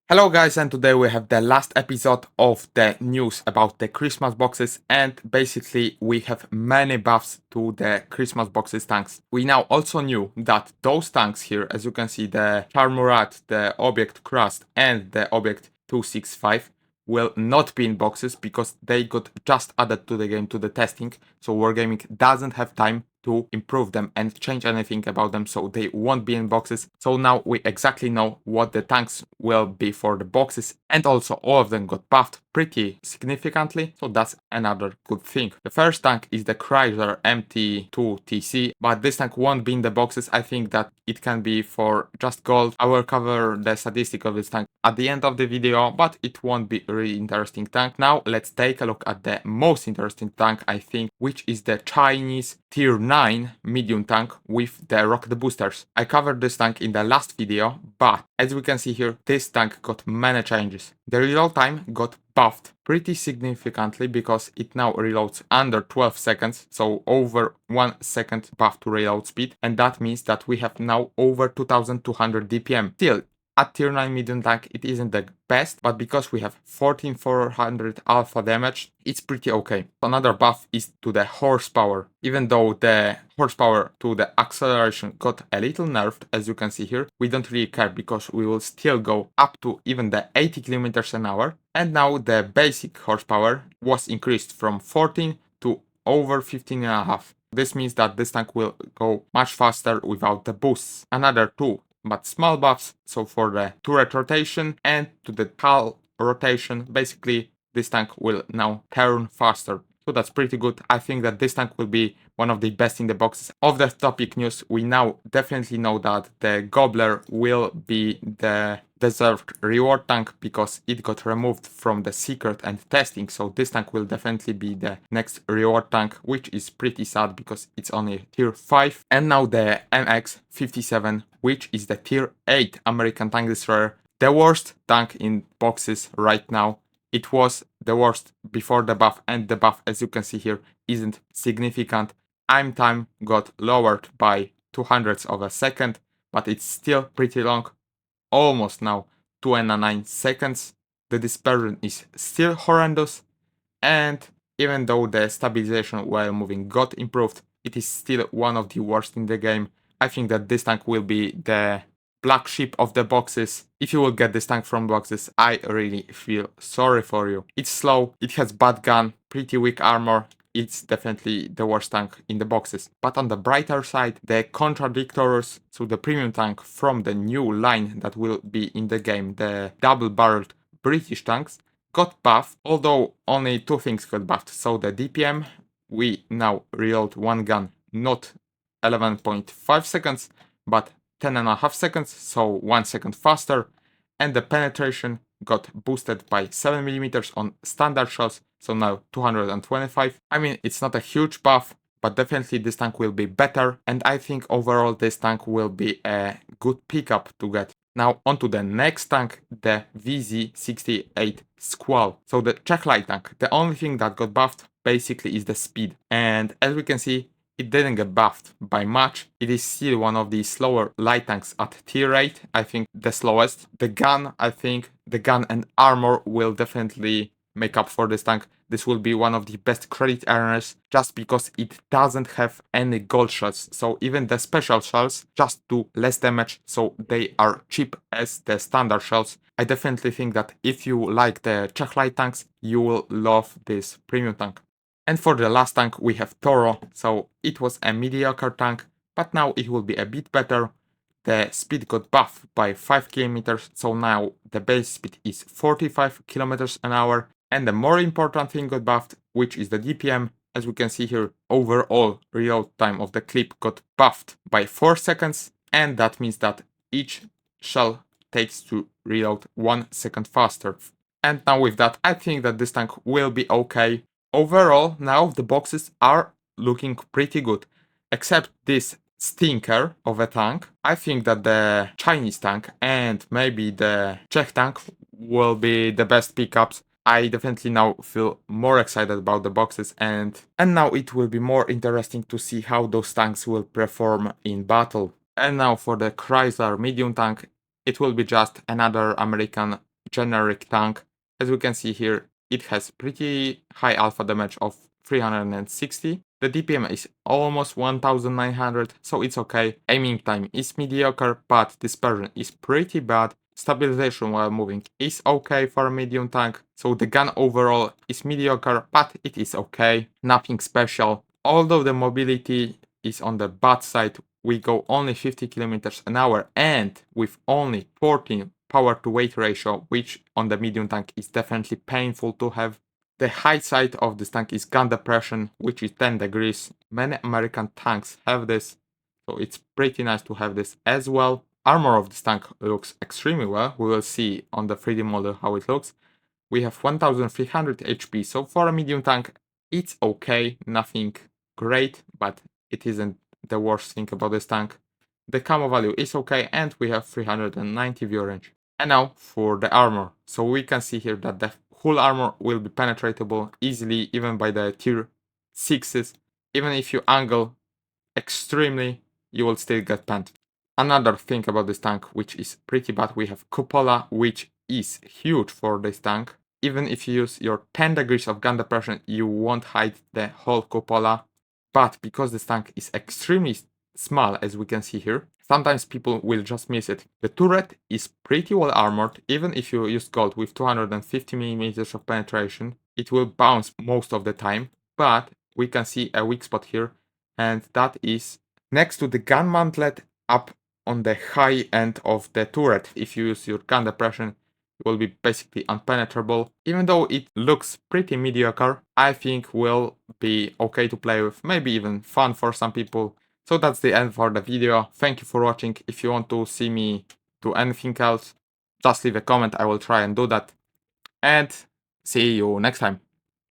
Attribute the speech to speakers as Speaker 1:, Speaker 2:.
Speaker 1: Hello guys, and today we have the last episode of the news about the Christmas boxes, and basically we have many buffs to the Christmas boxes tanks. We now also knew that those tanks here, as you can see, the Charmurat, the Object Crust and the Object 265 will not be in boxes because they got just added to the game to the testing, so Wargaming doesn't have time to improve them and change anything about them, so they won't be in boxes. So now we exactly know what the tanks will be for the boxes, and also all of them got buffed pretty significantly, so that's another good thing. The first tank is the Chrysler MTC, but this tank won't be in the boxes. I think that it can be for just gold. I will cover the statistic of this tank at the end of the video, but it won't be a really interesting tank. Now let's take a look at the most interesting tank, I think, which is the Chinese tier 9 medium tank with the rocket boosters. I covered this tank in the last video, but as we can see here, this tank got many changes. The reload time got buffed pretty significantly because it now reloads under 12 seconds, so over 1 second buff to reload speed, and that means that we have now over 2200 DPM. Still, at tier 9 medium tank it isn't the best, but because we have 14400 alpha damage, it's pretty okay. Another buff is to the horsepower. Even though the horsepower to the acceleration got a little nerfed, as you can see here, we don't really care because we will still go up to even the 80 kilometers an hour. And now the basic horsepower was increased from 14 to over 15.5. This means that this tank will go much faster without the boosts. Another two but small buffs, so for the turret rotation and to the hull rotation, basically this tank will now turn faster. So that's pretty good. I think that this tank will be one of the best in the boxes. Of the topic news, we now definitely know that the Gobbler will be the deserved reward tank because it got removed from the secret and testing, so this tank will definitely be the next reward tank, which is pretty sad because it's only tier 5. And now the MX-57, which is the tier 8 American tank destroyer, the worst tank in boxes right now. It was the worst before the buff, and the buff, as you can see here, isn't significant. Aim time got lowered by 200ths of a second, but it's still pretty long, almost now 29 seconds. The dispersion is still horrendous, and even though the stabilization while moving got improved, it is still one of the worst in the game. I think that this tank will be the black sheep of the boxes. If you will get this tank from boxes, I really feel sorry for you. It's slow, it has bad gun, pretty weak armor. It's definitely the worst tank in the boxes. But on the brighter side, the Contradictious, so the premium tank from the new line that will be in the game, the double-barreled British tanks, got buffed, although only two things got buffed. So the DPM, we now reload one gun, not 11.5 seconds, but 10.5 seconds, so 1 second faster, and the penetration got boosted by 7mm on standard shells, so now 225. I mean, it's not a huge buff, but definitely this tank will be better, and I think overall this tank will be a good pickup to get. Now onto the next tank, the VZ68 Squall. So the Czech light tank, the only thing that got buffed basically is the speed, and as we can see, it didn't get buffed by much. It is still one of the slower light tanks at tier 8, I think the slowest. The gun, I think the gun and armor will definitely make up for this tank. This will be one of the best credit earners just because it doesn't have any gold shells. So even the special shells just do less damage, so they are cheap as the standard shells. I definitely think that if you like the Czech light tanks, you will love this premium tank. And for the last tank we have Toro, so it was a mediocre tank, but now it will be a bit better. The speed got buffed by 5 kilometers, so now the base speed is 45 kilometers an hour. And the more important thing got buffed, which is the DPM. As we can see here, overall reload time of the clip got buffed by 4 seconds, and that means that each shell takes to reload 1 second faster. And now with that, I think that this tank will be okay. Overall, now the boxes are looking pretty good, except this stinker of a tank. I think that the Chinese tank and maybe the Czech tank will be the best pickups. I definitely now feel more excited about the boxes, and now it will be more interesting to see how those tanks will perform in battle. And now for the Chrysler medium tank, it will be just another American generic tank. As we can see here, it has pretty high alpha damage of 360. The DPM is almost 1900, so it's okay. Aiming time is mediocre, but dispersion is pretty bad. Stabilization while moving is okay for a medium tank, so the gun overall is mediocre, but it is okay. Nothing special. Although the mobility is on the bad side, we go only 50 kilometers an hour and with only 14 power to weight ratio, which on the medium tank is definitely painful to have. The high side of this tank is gun depression, which is 10 degrees. Many American tanks have this, so it's pretty nice to have this as well. Armor of this tank looks extremely well. We will see on the 3D model how it looks. We have 1300 HP, so for a medium tank, it's okay. Nothing great, but it isn't the worst thing about this tank. The camo value is okay, and we have 390 view range. And now for the armor. So we can see here that the hull armor will be penetratable easily even by the tier 6s. Even if you angle extremely, you will still get pent. Another thing about this tank, which is pretty bad, we have cupola, which is huge for this tank. Even if you use your 10 degrees of gun depression, you won't hide the whole cupola. But because this tank is extremely small, as we can see here, sometimes people will just miss it. The turret is pretty well armored. Even if you use gold with 250mm of penetration, it will bounce most of the time. But we can see a weak spot here, and that is next to the gun mantlet up on the high end of the turret. If you use your gun depression, it will be basically impenetrable. Even though it looks pretty mediocre, I think will be okay to play with, maybe even fun for some people. So that's the end for the video. Thank you for watching. If you want to see me do anything else, just leave a comment. I will try and do that. And see you next time.